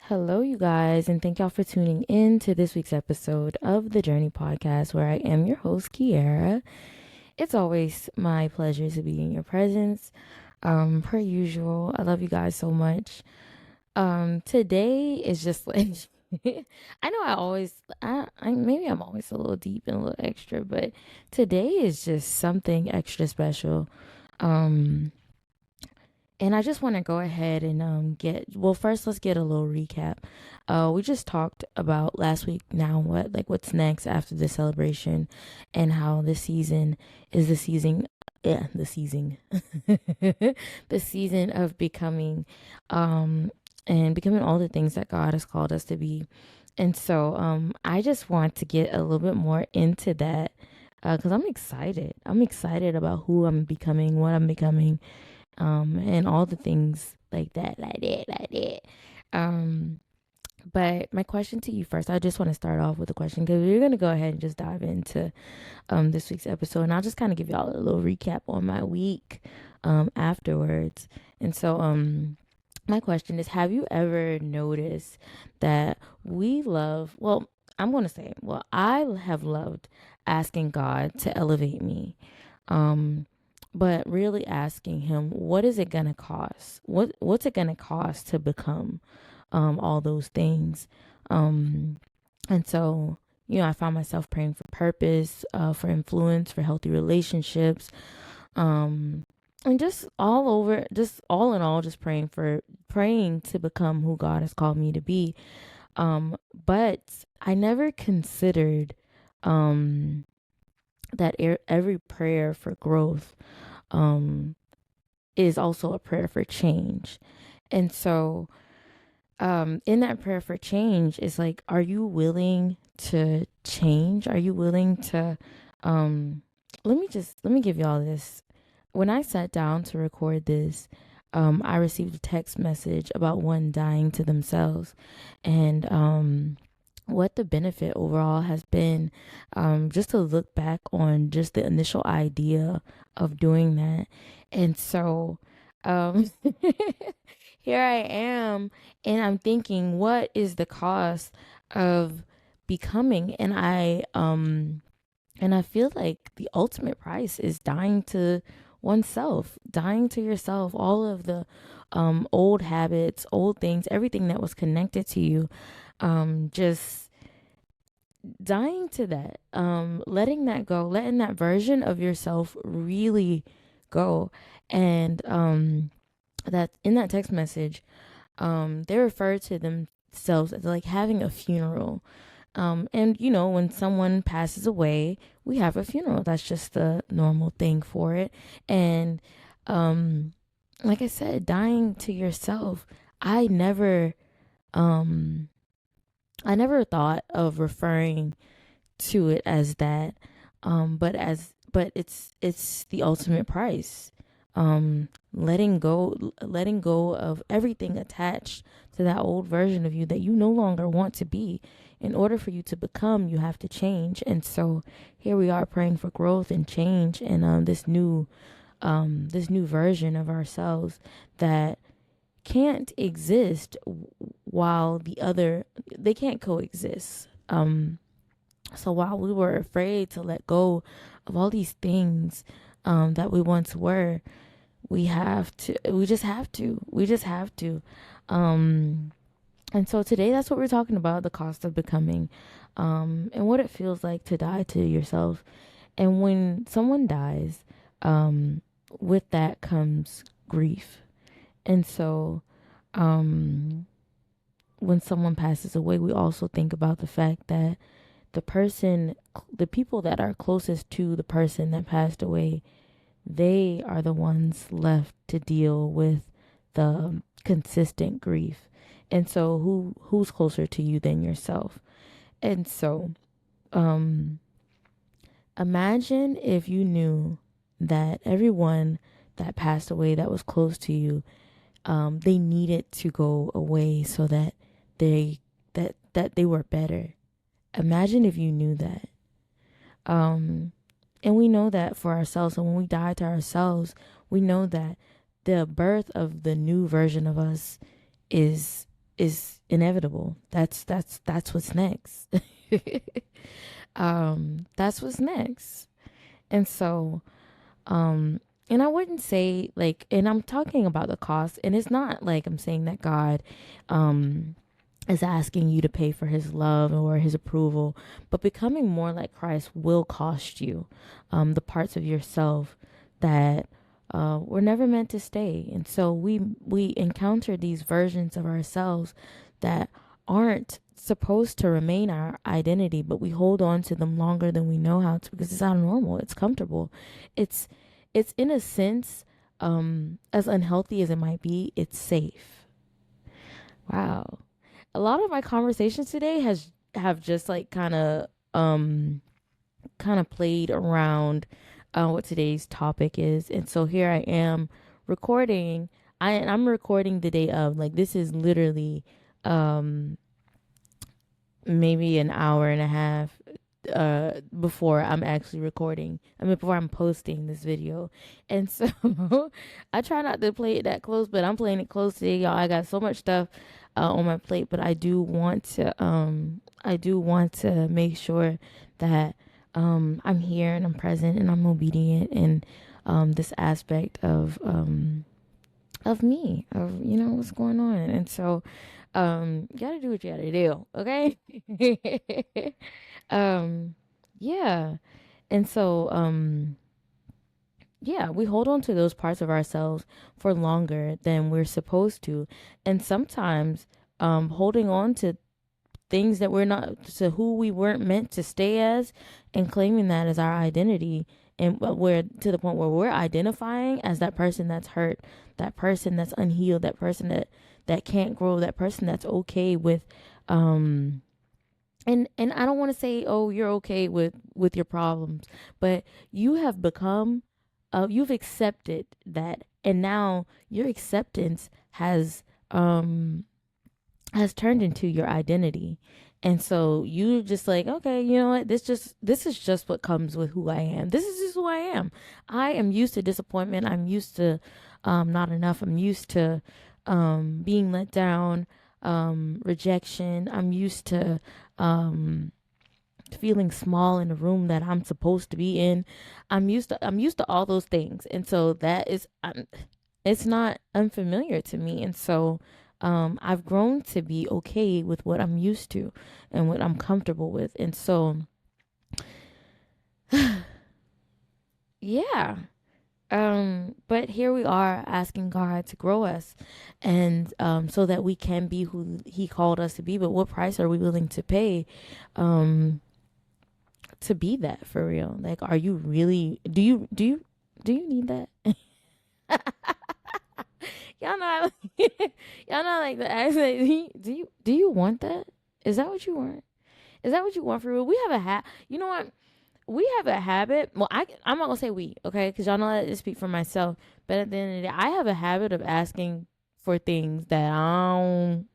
Hello, you guys, and thank y'all for tuning in to this week's episode of the Journey Podcast, where I am your host, Kiara. It's always my pleasure to be in your presence. Per usual, I love you guys so much. Today is just like I know maybe I'm always a little deep and a little extra, but today is just something extra special. Um, and I just want to go ahead and first let's get a little recap. We just talked about last week now what's next after the celebration and how this season is the season the season of becoming and becoming all the things that God has called us to be. And so I just want to get a little bit more into that because I'm excited. I'm excited about who I'm becoming, what I'm becoming, and all the things like that. Um, but my question to you first, I just want to start off with a question because we're gonna go ahead and just dive into this week's episode, and I'll just kind of give y'all a little recap on my week afterwards. And so my question is, have you ever noticed that I'm going to say, well, I have loved asking God to elevate me. Um, but really asking him, what is it going to cost? What's it going to cost to become all those things? Um, and so, I found myself praying for purpose, for influence, for healthy relationships, um, and just all in all, just praying to become who God has called me to be. But I never considered um, that every prayer for growth um, is also a prayer for change. And so, in that prayer for change, is like, are you willing to change? Are you willing to, um, let me give y'all this. When I sat down to record this, I received a text message about one dying to themselves. And, what the benefit overall has been, just to look back on just the initial idea of doing that. And so, um, here I am, and I'm thinking, what is the cost of becoming? And I feel like the ultimate price is dying to oneself, dying to yourself, all of the old habits, old things, everything that was connected to you, just dying to that, letting that go, letting that version of yourself really go. And that in that text message, they refer to themselves as like having a funeral. And when someone passes away, we have a funeral. That's just the normal thing for it. And um, like I said, dying to yourself, I never, um, I never thought of referring to it as that. But it's the ultimate price. Letting go of everything attached to that old version of you that you no longer want to be. In order for you to become, you have to change. And so here we are praying for growth and change, and this new version of ourselves that can't exist while they can't coexist. So while we were afraid to let go of all these things that we once were, we just have to. Um, and so today, that's what we're talking about: the cost of becoming, and what it feels like to die to yourself. And when someone dies, with that comes grief. And so, um, when someone passes away, we also think about the fact that the people that are closest to the person that passed away, they are the ones left to deal with the consistent grief. And so who's closer to you than yourself? And so, um, imagine if you knew that everyone that passed away that was close to you, they needed to go away so that they that they were better. Imagine if you knew that. Um, and we know that for ourselves. And when we die to ourselves, we know that the birth of the new version of us is is inevitable. That's what's next. That's what's next. And so, and I wouldn't say like, and I'm talking about the cost, and it's not like I'm saying that God, is asking you to pay for his love or his approval, but becoming more like Christ will cost you, the parts of yourself that, were never meant to stay. And so we encounter these versions of ourselves that aren't supposed to remain our identity, but we hold on to them longer than we know how to, because it's our normal, it's comfortable, it's it's in a sense, as unhealthy as it might be, it's safe. Wow. A lot of my conversations today has have just like kind of played around, what today's topic is. And so here I am recording. I'm recording the day of, like, this is literally, um maybe an hour and a half, before I'm actually recording. I mean, before I'm posting this video. And so I try not to play it that close, but I'm playing it close today, y'all. I got so much stuff, on my plate, but I do want to make sure that, I'm here and I'm present and I'm obedient in, this aspect of me, of, what's going on. And so, you gotta do what you gotta do, okay? um yeah. And so, yeah, we hold on to those parts of ourselves for longer than we're supposed to. And sometimes, holding on to things that we're not, to who we weren't meant to stay as, and claiming that as our identity, and we're to the point where we're identifying as that person that's hurt, that person that's unhealed, that person that can't grow, that person that's okay with, and I don't want to say, oh, you're okay with your problems, but you have become, you've accepted that, and now your acceptance has turned into your identity. And so you just like, okay, you know what? This is just what comes with who I am. This is just who I am. I am used to disappointment. I'm used to, not enough. I'm used to, being let down, rejection. I'm used to, feeling small in the room that I'm supposed to be in. I'm used to all those things. And so that is, it's not unfamiliar to me. And so, I've grown to be okay with what I'm used to and what I'm comfortable with. And so, yeah. But here we are asking God to grow us, and, so that we can be who he called us to be. But what price are we willing to pay, um to be that for real? Like, are you really, do you need that? Y'all know, y'all know, like, the accent. Do you want that? Is that what you want? Is that what you want for real? We have a You know what? We have a habit. Well, I'm not gonna say we, okay, because y'all know that I speak for myself. But at the end of the day, I have a habit of asking for things that don't.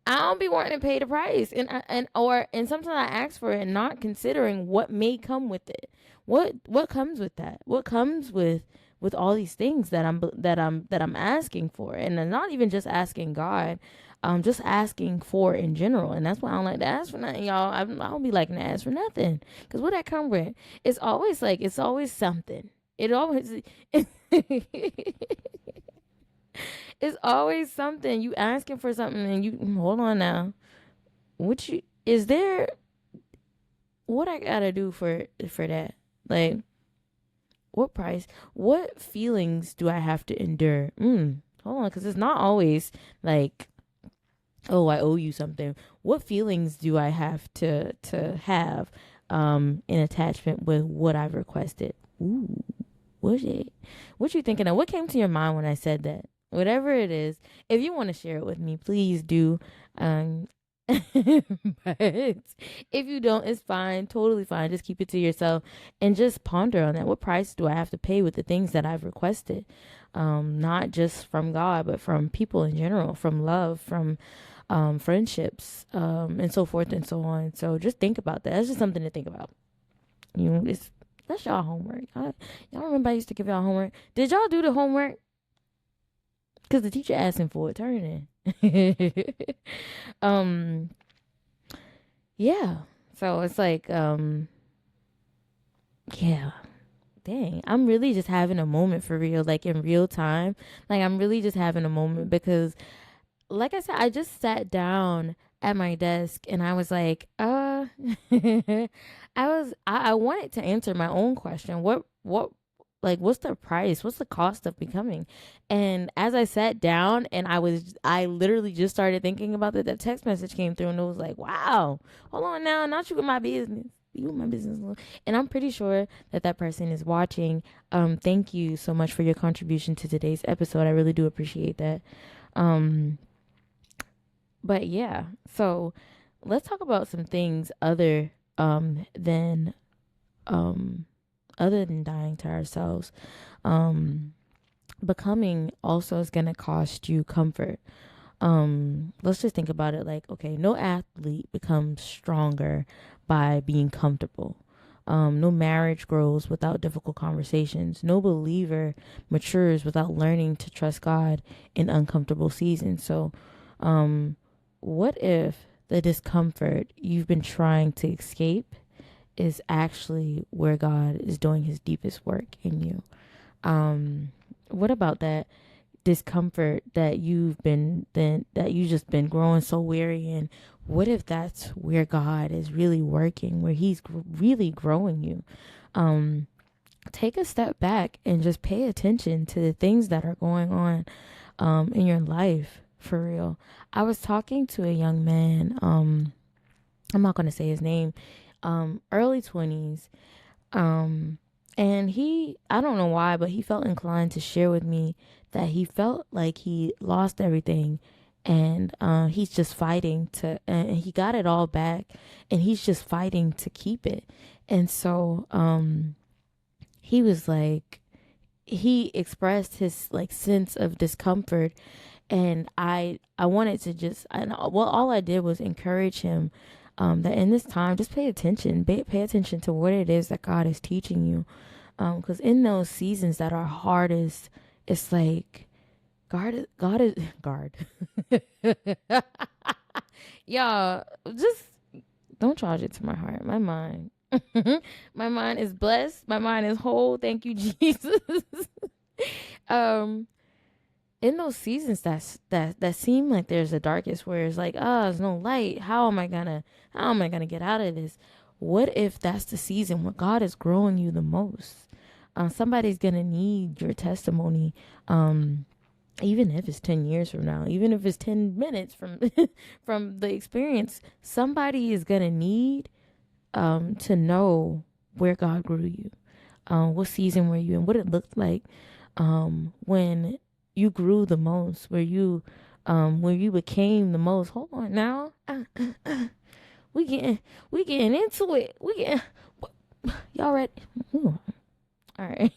I don't be wanting to pay the price, and sometimes I ask for it, and not considering what may come with it. What comes with that? What comes with all these things that I'm asking for, and I'm not even just asking God, just asking for in general. And that's why I don't like to ask for nothing, y'all. I don't be liking to ask for nothing, because what that come with, it's always something. It always. It's always something. You asking for something, and you hold on now. What you is there? What I gotta do for that? Like, what price? What feelings do I have to endure? Hold on, because it's not always like, oh, I owe you something. What feelings do I have to have, in attachment with what I've requested? Ooh. What it? What you thinking of? What came to your mind when I said that? Whatever it is, if you want to share it with me, please do. Um, but if you don't, it's fine, totally fine. Just keep it to yourself and just ponder on that. What price do I have to pay with the things that I've requested? Not just from God, but from people in general, from love, from, friendships, and so forth and so on. So just think about that. That's just something to think about. It's That's y'all homework. Y'all remember I used to give y'all homework? Did y'all do the homework? Because the teacher asking for it. Turn it in. um, yeah. So it's like, yeah. Dang, I'm really just having a moment for real, like in real time. Like, I'm really just having a moment because, like I said, I just sat down at my desk and I was like, I wanted to answer my own question. Like, what's the price? What's the cost of becoming? And as I sat down and I literally just started thinking about that, that text message came through and it was like, wow, hold on now, not you with my business. You with my business. And I'm pretty sure that that person is watching. Thank you so much for your contribution to today's episode. I really do appreciate that. Um, but yeah, so let's talk about some things than um other than dying to ourselves. Um Becoming also is going to cost you comfort. Let's just think about it like, okay, no athlete becomes stronger by being comfortable. No marriage grows without difficult conversations. No believer matures without learning to trust God in uncomfortable seasons. So, um, what if the discomfort you've been trying to escape is actually where God is doing his deepest work in you? What about that discomfort that that you just been growing so weary in? What if that's where God is really working, where he's really growing you? Um, Take a step back and just pay attention to the things that are going on in your life for real. I was talking to a young man, I'm not going to say his name, early 20s. Um, and I don't know why, but he felt inclined to share with me that he felt like he lost everything and he's just fighting and he got it all back and he's just fighting to keep it. And so, he was like, he expressed his like sense of discomfort and I wanted to all I did was encourage him that in this time just pay attention to what it is that God is teaching you, because in those seasons that are hardest, it's like God is guard. Y'all, just don't charge it to my heart, my mind. My mind is blessed, my mind is whole, thank you Jesus. um in those seasons that seem like there's the darkest, where it's like, there's no light, how am I gonna get out of this? What if that's the season where God is growing you the most? Somebody's gonna need your testimony, even if it's 10 years from now, even if it's 10 minutes from from the experience. Somebody is gonna need to know where God grew you, what season were you in, what it looked like when you grew the most, where you became the most. Hold on now. We getting into it. Y'all ready? Ooh. All right.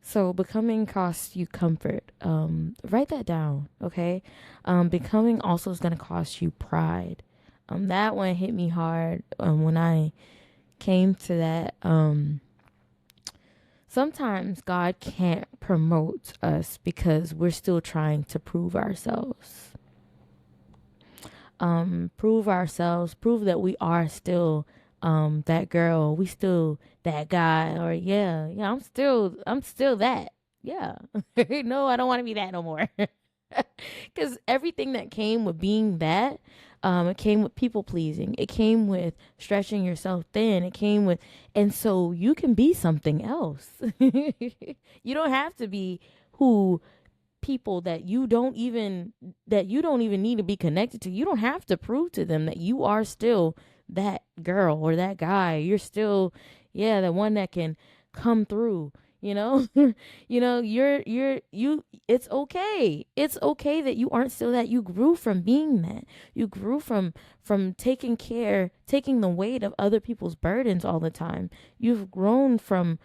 So becoming costs you comfort. Write that down, okay? Becoming also is gonna cost you pride. That one hit me hard when I came to that. Sometimes God can't promote us because we're still trying to prove ourselves. Prove that we are still that girl, we still that guy, or I'm still that. Yeah. No, I don't want to be that no more. Because everything that came with being that, it came with people pleasing. It came with stretching yourself thin. And so you can be something else. You don't have to be who people that you don't even need to be connected to. You don't have to prove to them that you are still that girl or that guy. You're still, the one that can come through, you know. It's okay. It's okay that you aren't still that. You grew from being that. You grew from taking the weight of other people's burdens all the time. You've grown from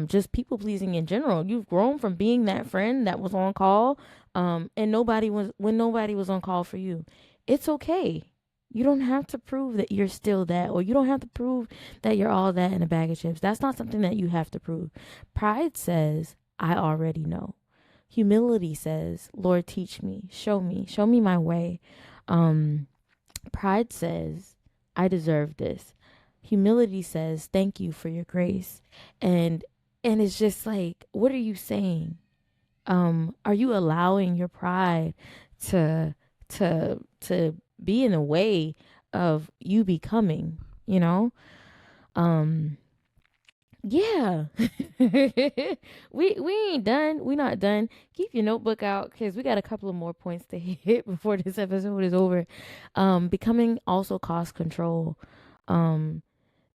just people pleasing in general. You've grown from being that friend that was on call, and when nobody was on call for you. It's okay. You don't have to prove that you're still that, or you don't have to prove that you're all that in a bag of chips. That's not something that you have to prove. Pride says, I already know. Humility says, Lord, teach me, show me my way. Um, Pride says, I deserve this. Humility says, thank you for your grace. And and it's just like, what are you saying? Are you allowing your pride to to be in the way of you becoming, you know? Um yeah. We ain't done. We not done. Keep your notebook out cuz we got a couple of more points to hit before this episode is over. Becoming also cost control. Um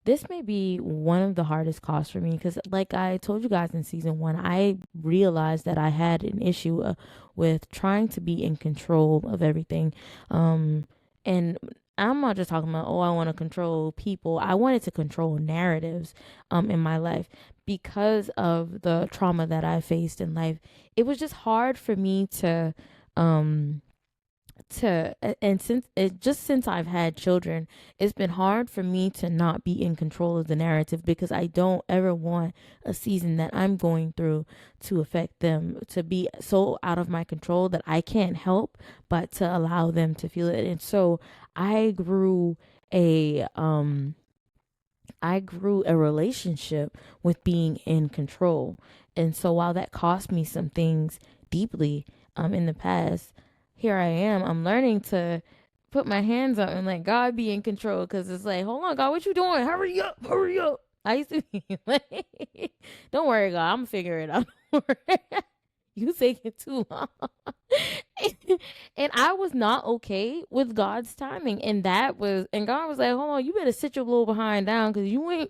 this may be one of the hardest costs for me because, like I told you guys in season one, I realized that I had an issue with trying to be in control of everything. And I'm not just talking about, oh, I want to control people. I wanted to control narratives in my life because of the trauma that I faced in life. It was just hard for me um, and since I've had children, it's been hard for me to not be in control of the narrative because I don't ever want a season that I'm going through to affect them, to be so out of my control that I can't help but to allow them to feel it. And so I grew a relationship with being in control. And so while that cost me some things deeply in the past, here I am. I'm learning to put my hands up and let God be in control because it's like, hold on, God, what you doing? Hurry up, hurry up. I used to be like, don't worry, God, I'm figuring it out. You taking too long. And I was not okay with God's timing. And God was like, hold on, you better sit your little behind down because you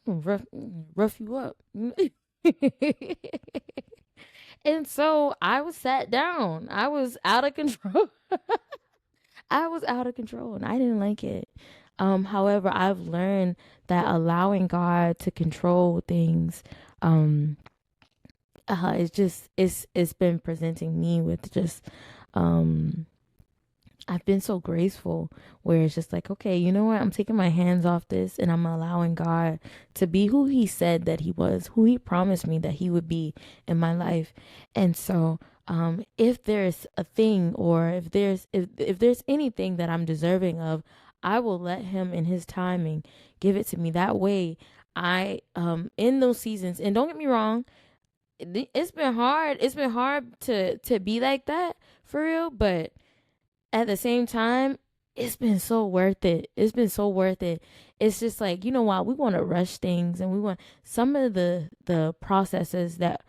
rough you up. And so I was sat down. I was out of control. I was out of control and I didn't like it. However, I've learned that allowing God to control things, um, it's been presenting me with just um I've been so graceful where it's just like, okay, you know what? I'm taking my hands off this and I'm allowing God to be who he said that he was, who he promised me that he would be in my life. And so, if there's a thing or if there's anything that I'm deserving of, I will let him in his timing give it to me. That way, I in those seasons, and don't get me wrong, it's been hard. It's been hard to be like that for real, but at the same time, it's been so worth it. It's been so worth it. It's just like, you know, while we want to rush things and we want some of the processes that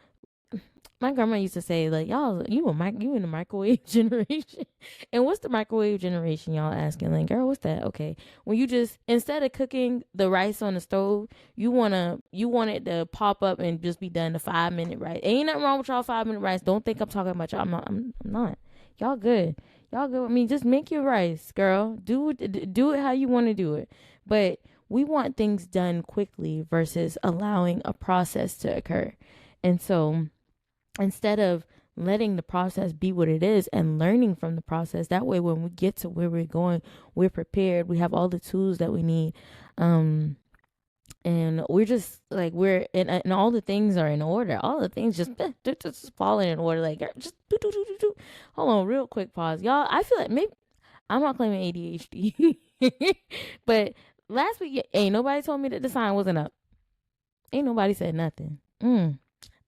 my grandma used to say, like, y'all, you in the microwave generation. And what's the microwave generation, y'all asking? Like, girl, what's that? Okay. When you just instead of cooking the rice on the stove, you want it to pop up and just be done, the 5 minute rice. Ain't nothing wrong with y'all 5 minute rice. Don't think I'm talking about y'all. I'm not. Y'all good. Y'all good with me. Just make your rice, girl. Do it how you want to do it. But we want things done quickly versus allowing a process to occur. And so instead of letting the process be what it is and learning from the process, that way when we get to where we're going, we're prepared. We have all the tools that we need. And we're just like and all the things are in order. All the things just falling in order. Like just do. Hold on, real quick pause, y'all. I feel like maybe I'm not claiming ADHD, but last week ain't nobody told me that the sign wasn't up. Ain't nobody said nothing.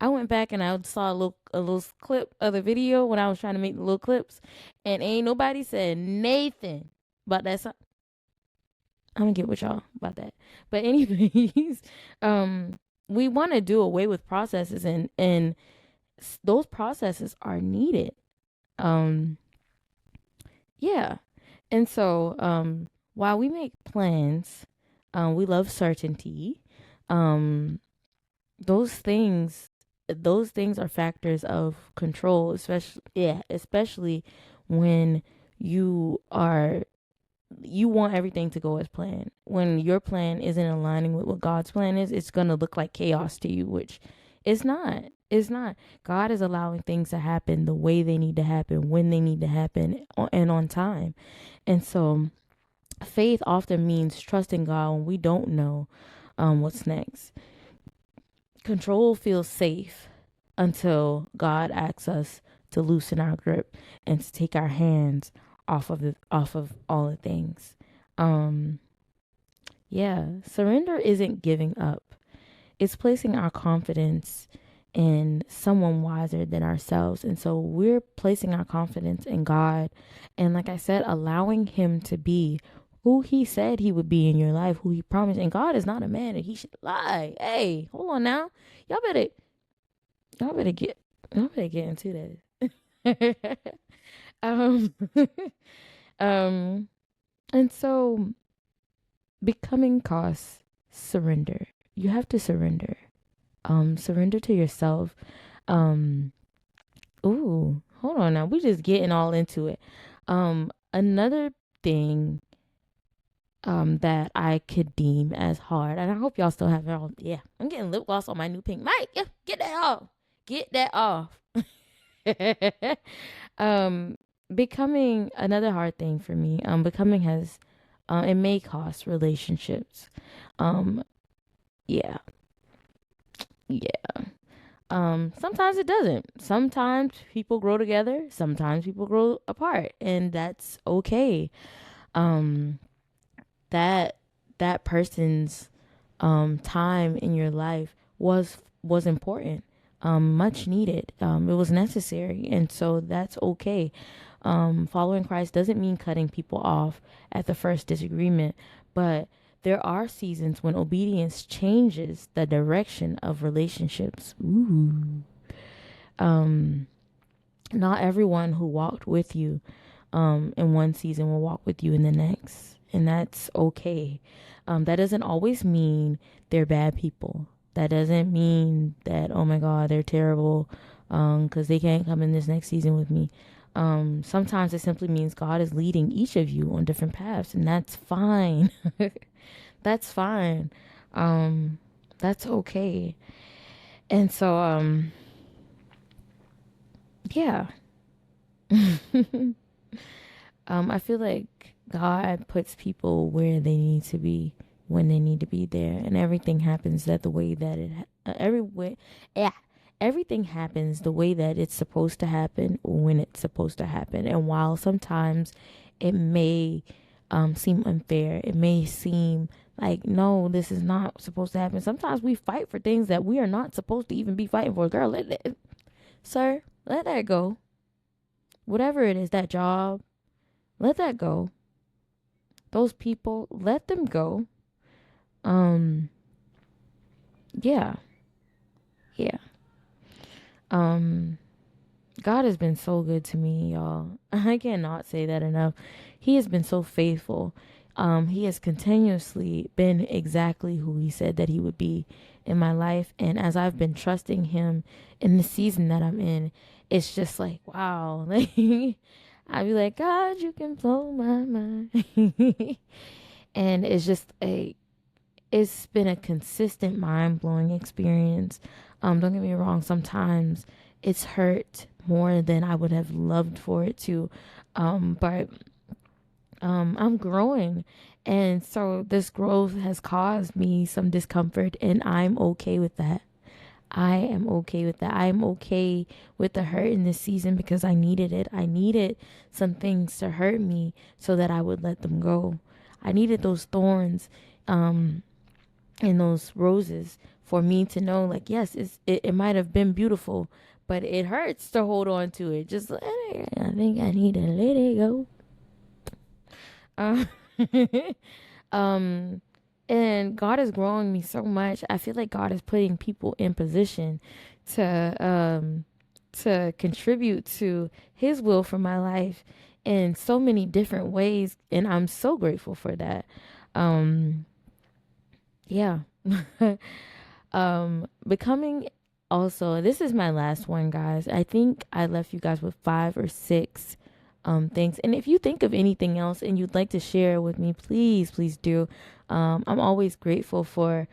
I went back and I saw a little clip of the video when I was trying to make the little clips, and ain't nobody said Nathan about that. I'm gonna get with y'all about that. But anyways, we want to do away with processes, and those processes are needed. Um, yeah, and so while we make plans, we love certainty. Um, those things those things are factors of control, especially when you are you want everything to go as planned. When your plan isn't aligning with what God's plan is, it's going to look like chaos to you, which it's not. It's not. God is allowing things to happen the way they need to happen, when they need to happen, and on time. And so faith often means trusting God when we don't know what's next. Control feels safe until God asks us to loosen our grip and to take our hands off of all the things. Um, yeah, surrender isn't giving up. It's placing our confidence in someone wiser than ourselves. And so we're placing our confidence in God. And like I said, allowing Him to be who He said He would be in your life, who He promised. And God is not a man and He should lie. Hey, hold on now. Y'all better, y'all better get into that. um, um, and so becoming costs surrender. You have to surrender. Surrender to yourself. Um, ooh, hold on now. We just getting all into it. Another thing that I could deem as hard, and I hope y'all still have it all. Yeah, I'm getting lip gloss on my new pink mic. Yeah, get that off. Get that off. um, becoming another hard thing for me. Becoming has, it may cost relationships. Um, yeah, yeah. Sometimes it doesn't. Sometimes people grow together, sometimes people grow apart, and that's okay. Um, that that person's time in your life was important, much needed. It was necessary, and so that's okay. Following Christ doesn't mean cutting people off at the first disagreement, but there are seasons when obedience changes the direction of relationships. Ooh. Um, Not everyone who walked with you in one season will walk with you in the next, and that's okay. That doesn't always mean they're bad people. That doesn't mean that, oh my God, they're terrible because they can't come in this next season with me. Sometimes it simply means God is leading each of you on different paths, and that's fine. That's fine. Um, that's okay. And so, yeah. I feel like God puts people where they need to be when they need to be there, and everything happens that the way that every way, yeah, everything happens the way that it's supposed to happen when it's supposed to happen. And while sometimes it may seem unfair, it may seem like no, this is not supposed to happen. Sometimes we fight for things that we are not supposed to even be fighting for. Girl, sir, let that go. Whatever it is, that job, let that go. Those people, let them go. Um, yeah, yeah. Um, God has been so good to me, y'all. I cannot say that enough. He has been so faithful. He has continuously been exactly who He said that He would be in my life. And as I've been trusting Him in the season that I'm in, it's just like, wow. Like, I'd be like, God, you can blow my mind. And it's been a consistent mind blowing experience. Don't get me wrong, sometimes it's hurt more than I would have loved for it to. But I'm growing. And so this growth has caused me some discomfort, and I'm okay with that. I am okay with that. I am okay with the hurt in this season because I needed it. I needed some things to hurt me so that I would let them go. I needed those thorns and those roses for me to know, like, yes, it might have been beautiful, but it hurts to hold on to it. Just let it. I think I need to let it go. Uh, um, and God is growing me so much. I feel like God is putting people in position to contribute to His will for my life in so many different ways, and I'm so grateful for that. Um, yeah. Becoming also, this is my last one, guys. I think I left you guys with 5 or 6 things. And if you think of anything else and you'd like to share with me, please do. I'm always grateful for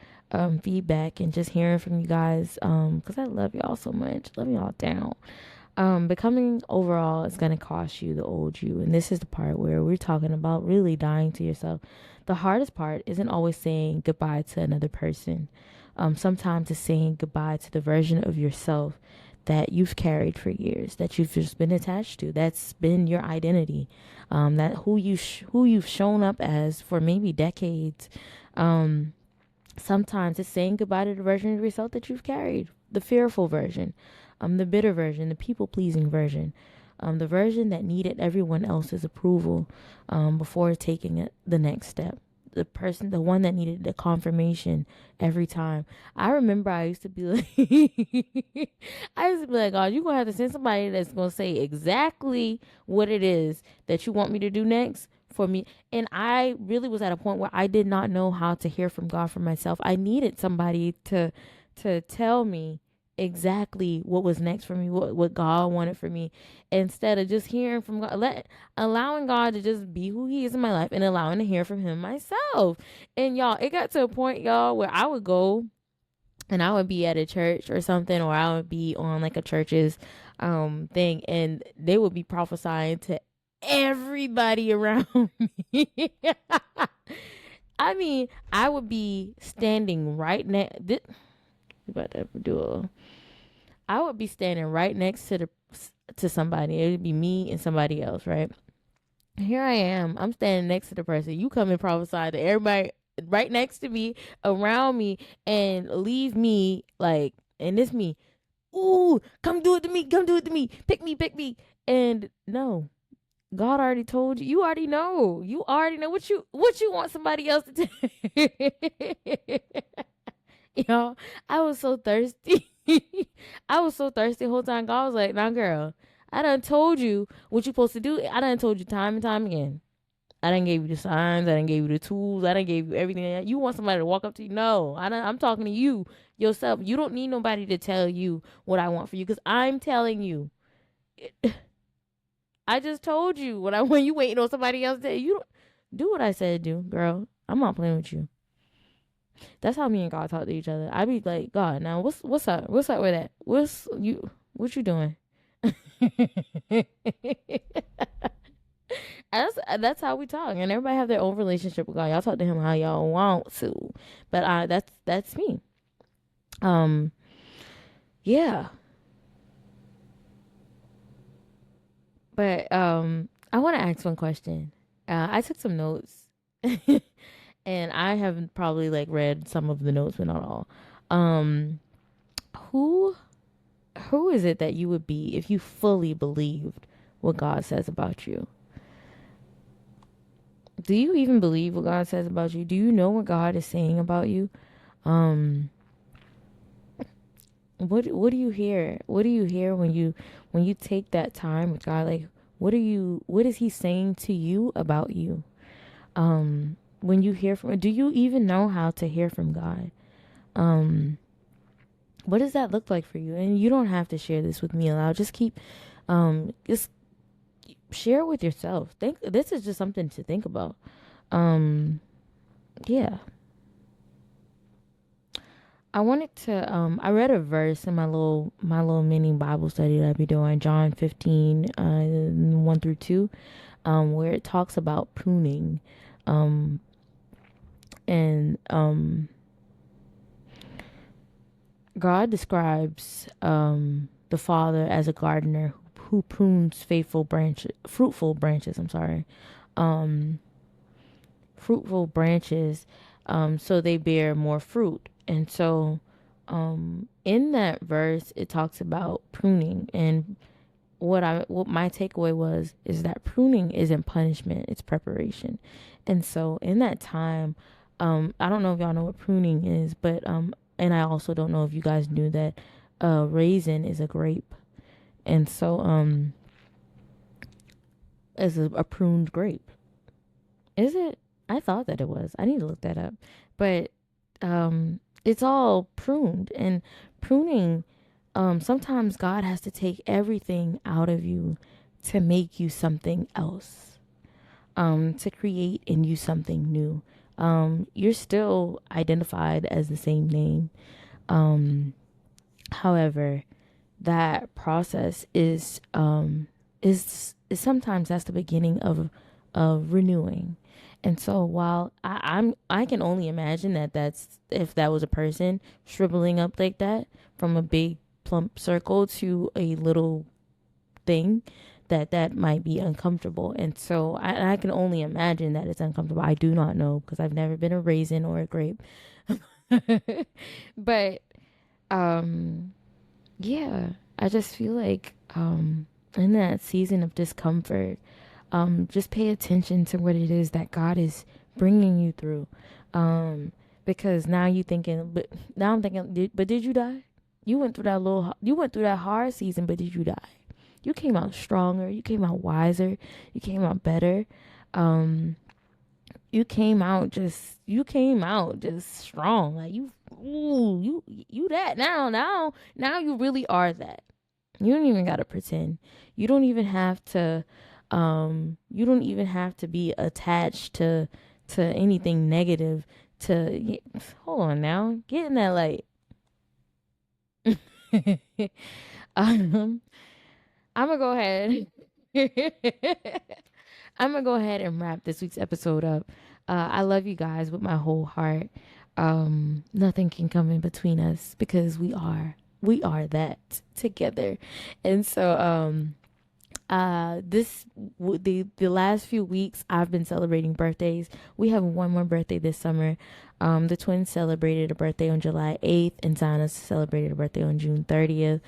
feedback and just hearing from you guys. Because I love y'all so much. Love y'all down. Becoming overall is going to cost you the old you. And this is the part where we're talking about really dying to yourself. The hardest part isn't always saying goodbye to another person. Sometimes it's saying goodbye to the version of yourself that you've carried for years, that you've just been attached to. That's been your identity. That who you've shown up as for maybe decades. Sometimes it's saying goodbye to the version of yourself that you've carried, the fearful version, the bitter version, the people pleasing version, the version that needed everyone else's approval before taking the next step. The one that needed the confirmation every time. I remember I used to be like, God, you're going to have to send somebody that's going to say exactly what it is that you want me to do next for me. And I really was at a point where I did not know how to hear from God for myself. I needed somebody to tell me exactly what was next for me, what God wanted for me, instead of just hearing from God, allowing God to just be who he is in my life and allowing to hear from him myself. And y'all, it got to a point, y'all, where I would go and I would be at a church or something, or I would be on like a church's thing, and they would be prophesying to everybody around me. I mean, I would be standing right next. About to do I would be standing right next to somebody. It would be me and somebody else, right? Here I am. I'm standing next to the person. You come and prophesy to everybody right next to me, around me, and leave me like, and it's me. Ooh, come do it to me. Come do it to me. Pick me, pick me. And no, God already told you. You already know. You already know what you want somebody else to do. Y'all, I was so thirsty. I was so thirsty the whole time. God was like, nah, girl, I done told you what you supposed to do. I done told you time and time again. I done gave you the signs. I done gave you the tools. I done gave you everything. You want somebody to walk up to you? No, I'm talking to you yourself. You don't need nobody to tell you what I want for you, because I'm telling you. I just told you when you waiting on somebody else to you don't do what I said do, girl. I'm not playing with you. That's how me and God talk to each other. I be like, God, now what's up? What's up with that? What you doing? That's how we talk, and everybody have their own relationship with God. Y'all talk to him how y'all want to, but that's me. Yeah. But I want to ask one question. I took some notes. And I haven't probably like read some of the notes, but not all. Who is it that you would be if you fully believed what God says about you? Do you even believe what God says about you? Do you know what God is saying about you? What do you hear? What do you hear when you take that time with God? Like, what is he saying to you about you? When you hear do you even know how to hear from God? What does that look like for you? And you don't have to share this with me aloud. Just just share it with yourself. This is just something to think about. Yeah. I wanted to I read a verse in my little mini Bible study that I be doing, John 15, 1 through 2, where it talks about pruning. And God describes the Father as a gardener who prunes fruitful branches. Fruitful branches, so they bear more fruit. And so, in that verse, it talks about pruning, and what my takeaway was is that pruning isn't punishment; it's preparation. And so, in that time, I don't know if y'all know what pruning is, but and I also don't know if you guys knew that raisin is a grape, and so is a pruned grape. Is it? I thought that it was. I need to look that up, but it's all pruned, and pruning. Sometimes God has to take everything out of you to make you something else, to create in you something new. you're still identified as the same name. However, that process is sometimes that's the beginning of renewing. And so while I can only imagine that that's if that was a person shriveling up like that from a big plump circle to a little thing, that might be uncomfortable. And so I can only imagine that it's uncomfortable. I do not know because I've never been a raisin or a grape. But um yeah, I just feel like in that season of discomfort, just pay attention to what it is that God is bringing you through. Um, because now you thinking, but now I'm thinking, but did you die? You went through that hard season, but did you die? You came out stronger. You came out wiser. You came out better. Um, you came out just strong. Like you that now you really are that. You don't even gotta pretend. You don't even have to you don't even have to be attached to anything negative hold on now. Get in that light. um I'm gonna go ahead. I'm gonna go ahead and wrap this week's episode up. I love you guys with my whole heart. Nothing can come in between us because we are that together. And so the last few weeks I've been celebrating birthdays. We have one more birthday this summer. The twins celebrated a birthday on July 8th, and Zana celebrated a birthday on June 30th.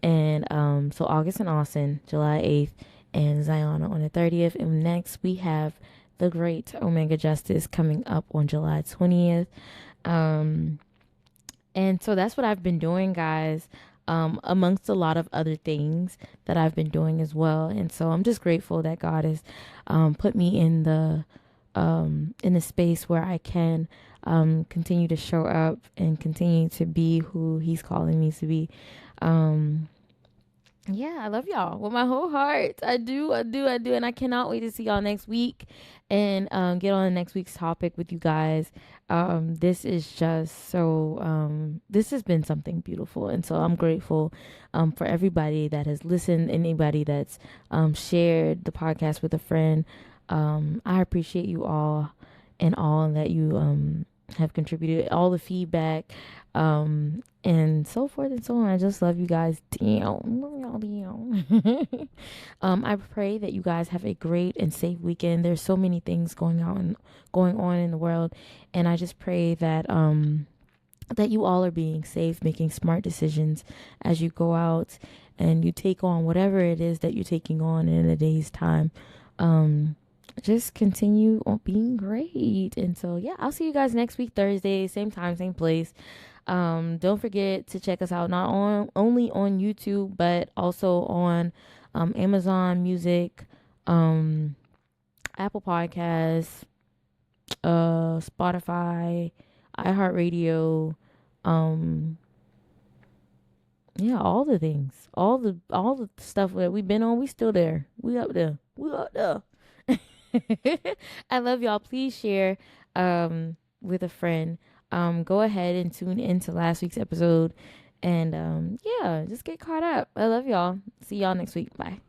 And so August and Austin, July 8th, and Zion on the 30th. And next we have the great Omega Justice coming up on July 20th. Um, and so that's what I've been doing, guys, amongst a lot of other things that I've been doing as well. And so I'm just grateful that God has put me in the space where I can continue to show up and continue to be who He's calling me to be. Um, yeah, I love y'all with my whole heart. I do. And I cannot wait to see y'all next week and get on the next week's topic with you guys. This is just so, this has been something beautiful. And so I'm grateful for everybody that has listened, anybody that's shared the podcast with a friend. I appreciate you all that you have contributed, all the feedback, and so forth and so on. I just love you guys. Damn. Love y'all, damn. I pray that you guys have a great and safe weekend. There's so many things going on in the world, and I just pray that that you all are being safe, making smart decisions as you go out and you take on whatever it is that you're taking on in a day's time. Just continue on being great. And so, yeah, I'll see you guys next week, Thursday, same time, same place. Don't forget to check us out not on only on YouTube, but also on Amazon Music, Apple Podcasts, Spotify, iHeartRadio, um, yeah, all the things, all the stuff that we've been on, we still there. We up there. We up there. I love y'all. Please share with a friend. Go ahead and tune into last week's episode and yeah, just get caught up. I love y'all. See y'all next week. Bye.